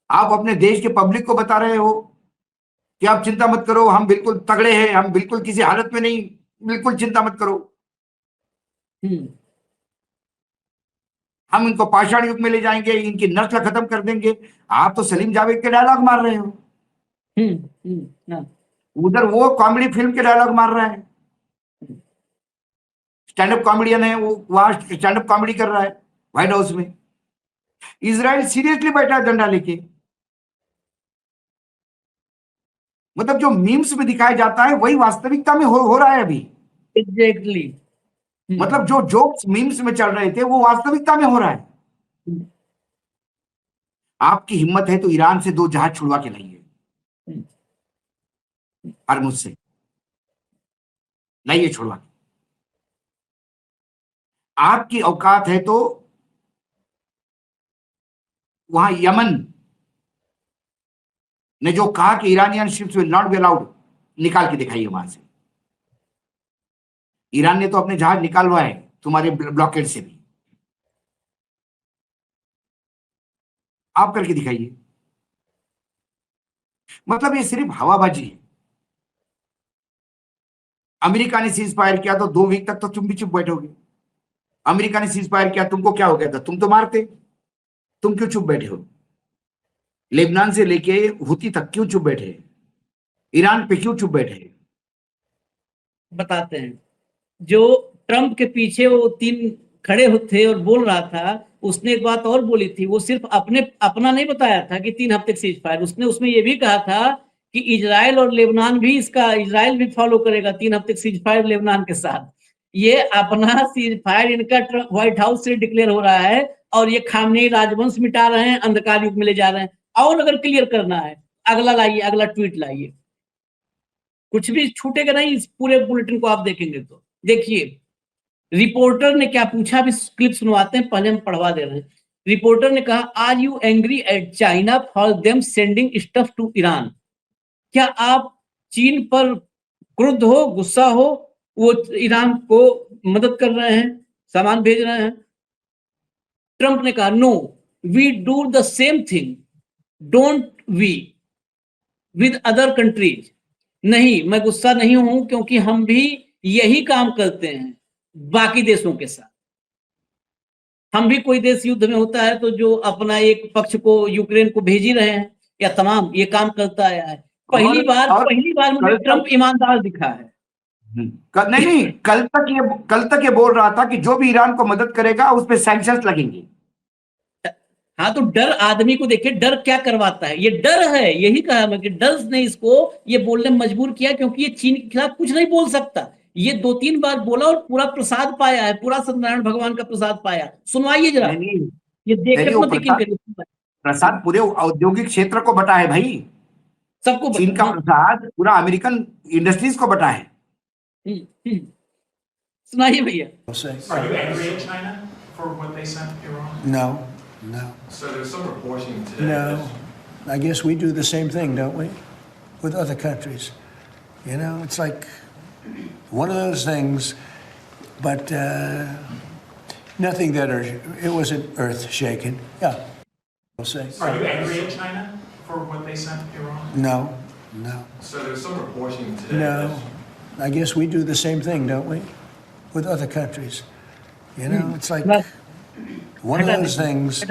आप अपने देश के पब्लिक को बता रहे हो कि आप चिंता मत करो, हम बिल्कुल तगड़े हैं, हम बिल्कुल किसी हालत में नहीं, बिल्कुल चिंता मत करो, हम इनको पाषाण युग में ले जाएंगे, इनकी नस्ल खत्म कर देंगे। आप तो सलीम जावेद के डायलॉग मार रहे हो, उधर वो कॉमेडी फिल्म के डायलॉग मार रहा है। स्टैंड अप कॉमेडियन है वो, वहां स्टैंड अप कॉमेडी कर रहा है व्हाइट हाउस में। इजराइल सीरियसली बैठा है डंडा लेके। मतलब जो मीम्स में दिखाया जाता है वही वास्तविकता में हो रहा है अभी। एग्जैक्टली। मतलब जो जोक्स मीम्स में चल रहे थे वो वास्तविकता में हो रहा है। आपकी हिम्मत है तो ईरान से 2 जहाज छुड़वा के लाइए, और मुझसे लाइए छुड़वा के। आपकी औकात है तो वहां यमन ने जो कहा कि Iranian ships will not be allowed, निकाल के दिखाइए वहां से। ईरान ने तो अपने जहाज निकालवाए तुम्हारे ब्लॉकेड से भी, आप करके दिखाइए। मतलब ये सिर्फ हवाबाजी है। अमेरिका ने सीज फायर किया तो 2 वीक तक तो तुम भी चुप बैठोगे। अमेरिका ने सीज फायर किया, तुमको क्या हो गया था? तुम तो मारते, तुम क्यों चुप बैठे हो? लेबनान से लेके हुती तक क्यों चुप बैठे? ईरान पे क्यों चुप बैठे? बताते हैं। जो ट्रम्प के पीछे वो 3 खड़े थे और बोल रहा था, उसने एक बात और बोली थी। वो सिर्फ अपना नहीं बताया था कि 3 हफ्ते सीज फायर, उसने उसमें ये भी कहा था कि इजराइल और लेबनान भी इजराइल भी फॉलो करेगा 3 हफ्ते सीज फायर लेबनान के साथ। ये अपना सीज फायर इनका व्हाइट हाउस से डिक्लेयर हो रहा है, और ये खामनेई राजवंश मिटा रहे हैं, अंधकार युग में ले जा रहे हैं। और अगर क्लियर करना है, अगला लाइए, अगला ट्वीट लाइए, कुछ भी छूटेगा नहीं। इस पूरे बुलेटिन को आप देखेंगे तो देखिए रिपोर्टर ने क्या पूछा, भी क्लिप सुनवाते हैं, पहले हम पढ़वा दे रहे हैं। रिपोर्टर ने कहा, are you angry at China for them sending stuff to Iran? क्या आप चीन पर क्रुद्ध हो, गुस्सा हो, वो ईरान को मदद कर रहे हैं, सामान भेज रहे हैं? ट्रंप ने कहा, no we do the same thing, don't we with other countries. नहीं, मैं गुस्सा नहीं हूं, क्योंकि हम भी यही काम करते हैं बाकी देशों के साथ। हम भी कोई देश युद्ध में होता है तो जो अपना एक पक्ष को, यूक्रेन को भेज ही रहे हैं, या तमाम ये काम करता आया है। पहली बार मुझे ट्रंप ईमानदार दिखा है। नहीं, कल तक ये बोल रहा था कि जो भी ईरान को मदद करेगा उस पे सैंक्शंस लगेंगे। हाँ, तो डर आदमी को देखिए, डर क्या करवाता है, ये डर है, यही कहा मैं कि डर ने इसको ये बोलने में मजबूर किया, क्योंकि ये चीन के खिलाफ कुछ नहीं बोल सकता। ये 2-3 बार बोला और पूरा प्रसाद पाया है, पूरा सत्यनारायण भगवान का प्रसाद पाया। सुनवाइए जरा, नहीं, ये देख नहीं, के वो मत यकीन करिए, प्रसाद पूरे औद्योगिक क्षेत्र को बटा है भाई। सबको चीन का हाँ, प्रसाद पूरा अमेरिकन इंडस्ट्रीज को बटा है। हम्म। सुनाइए भैया। I'll say. Are you angry at China for what they sent Iran? No, no, So there's some reporting today. no. I guess we do the same thing, don't we? With other countries. You know, it's like one of those things, but nothing it wasn't earth shaking. Yeah, I'll say. Are you angry at China for what they sent Iran? No, no, So there's some reporting today. no. I guess we do the same thing, don't we? With other countries. You know, it's like बस, one of हटा those दीजिए, things.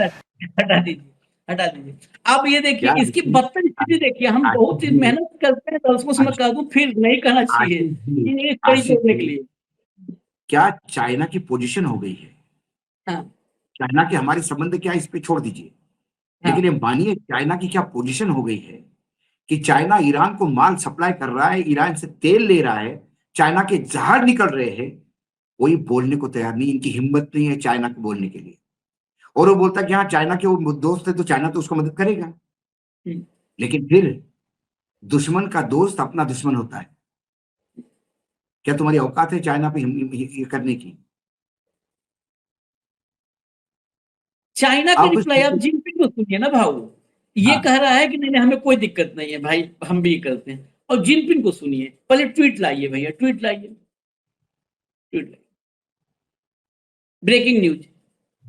हटा दीजिए, हटा दीजिए। आप ये देखिए, क्या इसकी बदतर स्थिति देखिए, हम आशीष बहुत जी, मेहनत करते हैं, दर्शकों से मैं कह दूं, फिर नहीं कहना चाहिए, आशीष जी, ये कड़ी आशीष तोड़ने के जी, लिए। क्या चाइना की पोजीशन हो गई है? हाँ, चाइना के हमारे संबंध क्या, इस पे छोड़ दीजिए, हाँ, लेकिन ये मानिए चाइना की क्या पोजीशन हो गई है कि चाइना ईरान को माल सप्लाई कर रहा है, ईरान से तेल ले रहा है, चाइना के जहाज निकल रहे हैं, कोई बोलने को तैयार नहीं, इनकी हिम्मत नहीं है चाइना को बोलने के लिए। और वो बोलता है कि हाँ चाइना के वो दोस्त है तो चाइना तो उसको मदद करेगा, लेकिन फिर दुश्मन का दोस्त अपना दुश्मन होता है। क्या तुम्हारी औकात है चाइना पे ये करने की? चाइना का आप रिप्लाई आप जिनपिंग को सुनिए ना भाऊ, ये हाँ। कह रहा है कि नहीं हमें कोई दिक्कत नहीं है भाई, हम भी करते हैं। और जिनपिंग को सुनिए, पहले ट्वीट लाइए भैया, ट्वीट लाइए। Breaking news,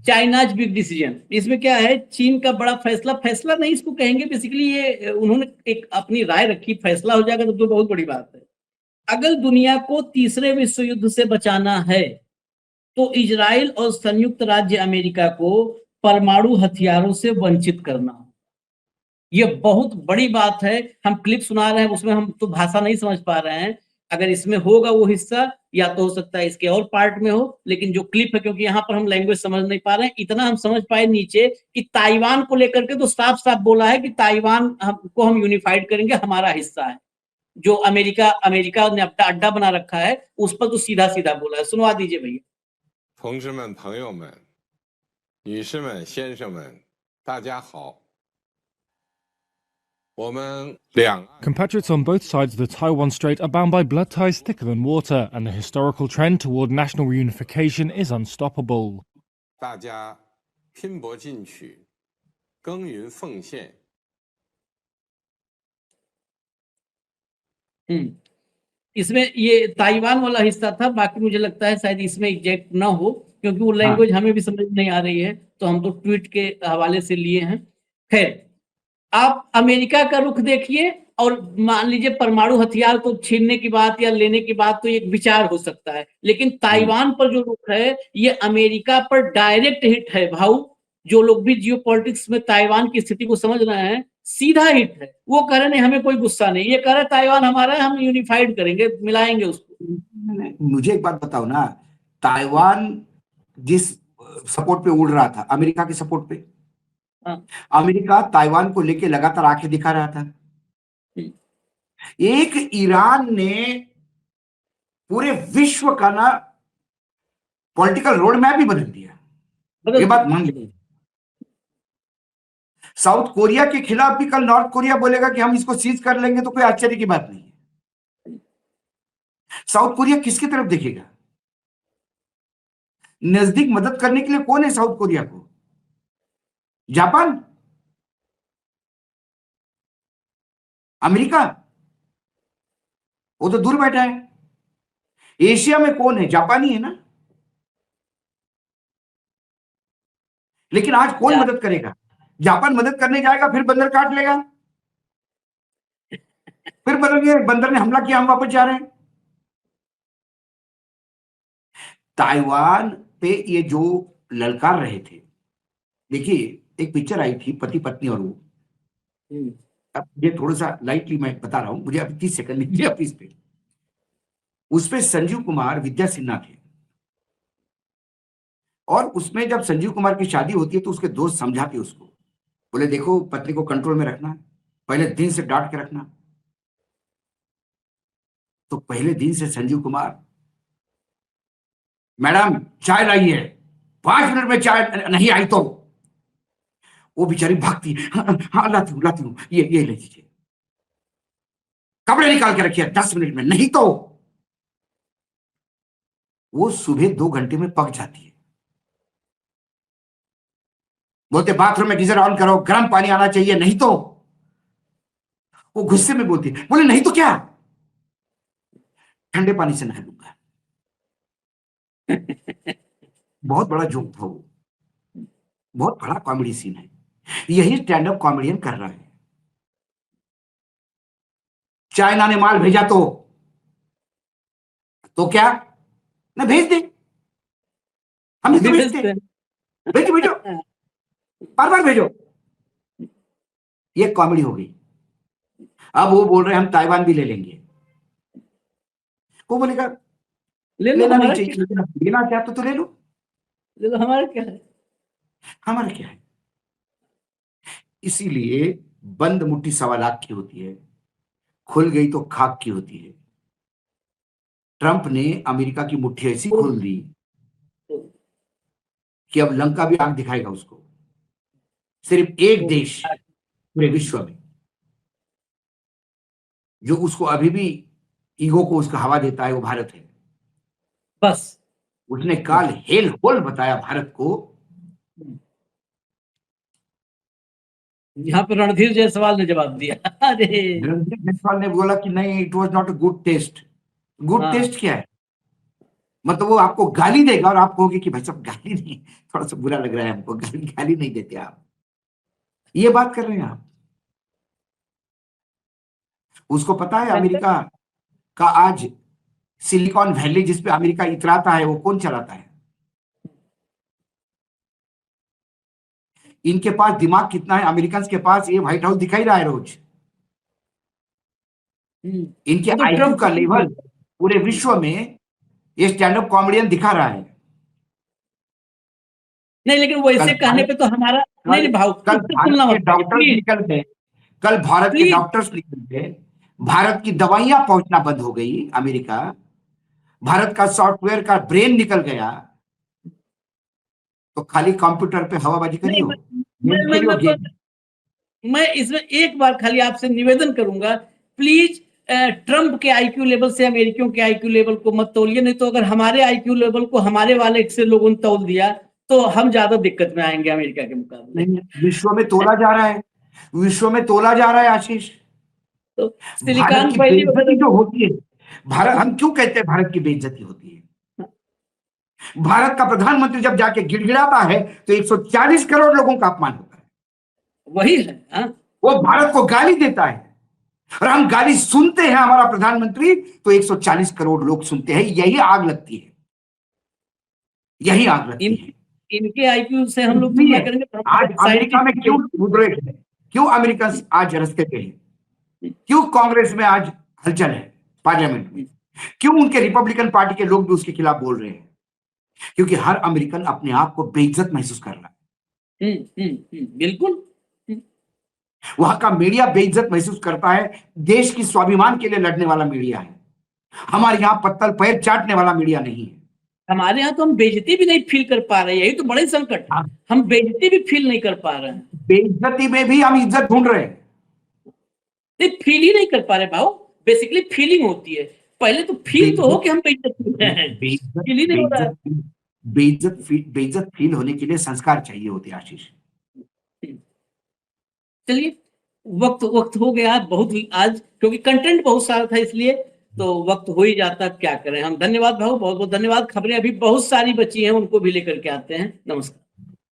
China's big decision. इसमें क्या है, चीन का बड़ा फैसला नहीं इसको कहेंगे, बेसिकली ये उन्होंने एक अपनी राय रखी, फैसला हो जाएगा तो बहुत बड़ी बात है। अगर दुनिया को तीसरे विश्व युद्ध से बचाना है तो इजराइल और संयुक्त राज्य अमेरिका को परमाणु हथियारों से वंचित करना, ये बहुत बड़ी बात है। हम क्लिप सुना रहे हैं, उसमें हम तो भाषा नहीं समझ पा रहे हैं, अगर इसमें होगा वो हिस्सा या तो हो सकता है इसके और पार्ट में हो, लेकिन जो क्लिप है, क्योंकि यहाँ पर हम लैंग्वेज समझ नहीं पा रहे हैं, इतना हम समझ पाए नीचे कि ताइवान को लेकर के तो साफ साफ बोला है कि ताइवान को हम यूनिफाइड करेंगे, हमारा हिस्सा है। जो अमेरिका ने अपना अड्डा बना रखा है उस पर तो सीधा सीधा बोला है। सुनवा दीजिए भैया। 同志们、朋友们、女士们、先生们，大家好。我们两 Compatriots on both sides of the Taiwan Strait are bound by blood ties thicker than water, and the historical trend toward national reunification is unstoppable. 大家拼搏进取，耕耘奉献。 इसमें ये ताइवान वाला हिस्सा था, बाकी मुझे लगता है शायद इसमें एग्जैक्ट ना हो, क्योंकि वो लैंग्वेज हमें भी समझ नहीं आ रही है, तो हम तो ट्वीट के हवाले से लिए हैं। खैर, आप अमेरिका का रुख देखिए, और मान लीजिए परमाणु हथियार को छीनने की बात या लेने की बात तो एक विचार हो सकता है, लेकिन ताइवान पर जो रुख है ये अमेरिका पर डायरेक्ट हिट है भाऊ। जो लोग भी जियो पॉलिटिक्स में ताइवान की स्थिति को समझ रहे हैं, सीधा हिट है। वो कह रहे नहीं हमें कोई गुस्सा नहीं, ये कह रहे ताइवान हमारा है, हम यूनिफाइड करेंगे, मिलाएंगे उसको। मुझे एक बात बताओ ना, ताइवान जिस सपोर्ट पे उड़ रहा था, अमेरिका के सपोर्ट पे, अमेरिका ताइवान को लेके लगातार आंखें दिखा रहा था। एक ईरान ने पूरे विश्व का ना पॉलिटिकल रोड मैप ही बदल दिया, ये बात मान लीजिए। साउथ कोरिया के खिलाफ भी कल नॉर्थ कोरिया बोलेगा कि हम इसको सीज कर लेंगे, तो कोई आश्चर्य की बात नहीं है। साउथ कोरिया किसकी तरफ देखेगा? नजदीक मदद करने के लिए कौन है साउथ कोरिया को? जापान? अमेरिका? वो तो दूर बैठा है। एशिया में कौन है? जापानी है ना। लेकिन आज कौन मदद करेगा? जापान मदद करने जाएगा, फिर बंदर काट लेगा, फिर बोलेंगे बंदर ने हमला किया, हम वापस जा रहे हैं। ताइवान पे ये जो ललकार रहे थे, देखिए एक पिक्चर आई थी पति पत्नी और वो, अब ये थोड़ा सा लाइटली मैं बता रहा हूं, मुझे अभी 30 सेकंड दीजिए आप इस पे। उसपे संजीव कुमार, विद्या सिन्हा थे। और उसमें जब संजीव कुमार की शादी होती है तो उसके दोस्त समझाते उसको, बोले देखो पत्नी को कंट्रोल में रखना, पहले दिन से डांट के रखना। तो पहले दिन से संजीव कुमार, मैडम चाय लाइए, 5 मिनट में चाय नहीं आई तो वो बेचारी भागती, हाँ लाती हूं, ये ले लीजिए, कपड़े निकाल के रखिए 10 मिनट में, नहीं तो वो सुबह 2 घंटे में पक जाती है। बोलते बाथरूम में गीजर ऑन करो, गर्म पानी आना चाहिए, नहीं तो वो गुस्से में बोलती, बोले नहीं तो क्या, ठंडे पानी से नहा लूंगा। बहुत बड़ा जोक था वो, बहुत बड़ा कॉमेडी सीन है। यही स्टैंड अप कॉमेडियन कर रहा है। चाइना ने माल भेजा तो क्या ना भेज दे, हम तो भेजते, भेजो बार भेजो। ये कॉमेडी हो गई। अब वो बोल रहे हैं हम ताइवान भी ले लेंगे। वो बोलेगा लेना नहीं चाहिए, लेना चाहते तो ले लो, हमारा क्या है, हमारा क्या है। इसीलिए बंद मुट्ठी 1.25 लाख की होती है, खुल गई तो खाक की होती है। ट्रंप ने अमेरिका की मुट्ठी ऐसी खोल दी कि अब लंका भी आंख दिखाएगा उसको। सिर्फ एक देश पूरे विश्व में जो उसको अभी भी ईगो को उसका हवा देता है वो भारत है। बस उसने काल हेल होल बताया भारत को। यहाँ पे रणधीर जायसवाल ने जवाब दिया। अरे रणधीर जायसवाल ने बोला कि नहीं, it was not a good taste. Good taste क्या है, मतलब वो आपको गाली देगा और आप कहोगे कि भाई साहब गाली नहीं, थोड़ा सा बुरा लग रहा है हमको, गाली नहीं देते आप, ये बात कर रहे हैं आप। उसको पता है अमेरिका का आज सिलिकॉन वैली जिसपे अमेरिका इतराता है वो कौन चलाता है? इनके पास दिमाग कितना है अमेरिकन के पास, ये व्हाइट हाउस दिखाई रहा है रोज। इनके आईक्यू का लेवल पूरे विश्व में ये स्टैंड अप कॉमेडियन दिखा रहा है। नहीं, लेकिन वो ऐसे कहने पे तो हमारा नहीं भाव। कल भारत के डॉक्टर्स निकल गए, कल भारत के डॉक्टर्स निकल गए, भारत की दवाइयां पहुंचना बंद हो गई अमेरिका, भारत का सॉफ्टवेयर का ब्रेन निकल गया, तो खाली कंप्यूटर पे हवाबाजी करिए। मैं इसमें एक बार खाली आपसे निवेदन करूंगा, प्लीज ट्रंप के आईक्यू लेवल से अमेरिकियों के आईक्यू लेवल को मत तोलिए, नहीं तो अगर हमारे आईक्यू लेवल को हमारे वाले से लोगों ने तोल दिया तो हम ज्यादा दिक्कत में आएंगे अमेरिका के मुकाबले। नहीं, विश्व में तोला जा रहा है, विश्व में तोला जा रहा है आशीष। तो सिलिकॉन वैली जो होती है भारत, हम क्यों कहते हैं भारत की बेइज्जती होती है? भारत का प्रधानमंत्री जब जाके गिड़गिड़ाता है तो 140 करोड़ लोगों का अपमान होता है। वही है हा? वो भारत को गाली देता है और हम गाली सुनते हैं हमारा प्रधानमंत्री तो 140 करोड़ लोग सुनते हैं। यही आग लगती है, यही आग लगती है। इनके आईक्यू से हम लोग क्या करेंगे? आज अमेरिका में क्यों उद्रेक है, क्यों अमेरिकन आज रस्ते पे है, क्यों कांग्रेस में आज हलचल है, पार्लियामेंट में क्यों उनके रिपब्लिकन पार्टी के लोग भी उसके खिलाफ बोल रहे हैं? क्योंकि हर अमेरिकन अपने आप को बेइज्जत महसूस कर रहा है। बिल्कुल। वहां का मीडिया बेइज्जत महसूस करता है। देश की स्वाभिमान के लिए लड़ने वाला मीडिया है, हमारे यहाँ पत्तल पैर चाटने वाला मीडिया नहीं है। हमारे यहाँ तो हम बेइज्जती भी नहीं फील कर पा रहे हैं, यही तो बड़े संकट है। हम बेइज्जती भी फील नहीं कर पा रहे हैं। बेइज्जती में भी हम इज्जत ढूंढ रहे हैं, नहीं फील ही नहीं कर पा रहे भाव। बेसिकली फीलिंग होती है, पहले तो फील तो हो कि हम बेइज्जत फील होने के लिए संस्कार चाहिए होते हैं आशीष। चलिए वक्त हो गया बहुत आज, क्योंकि कंटेंट बहुत सारा था इसलिए तो वक्त हो ही जाता, क्या करें हम। धन्यवाद भाव, बहुत बहुत धन्यवाद। खबरें अभी बहुत सारी बची हैं, उनको भी लेकर के आते हैं। नमस्कार।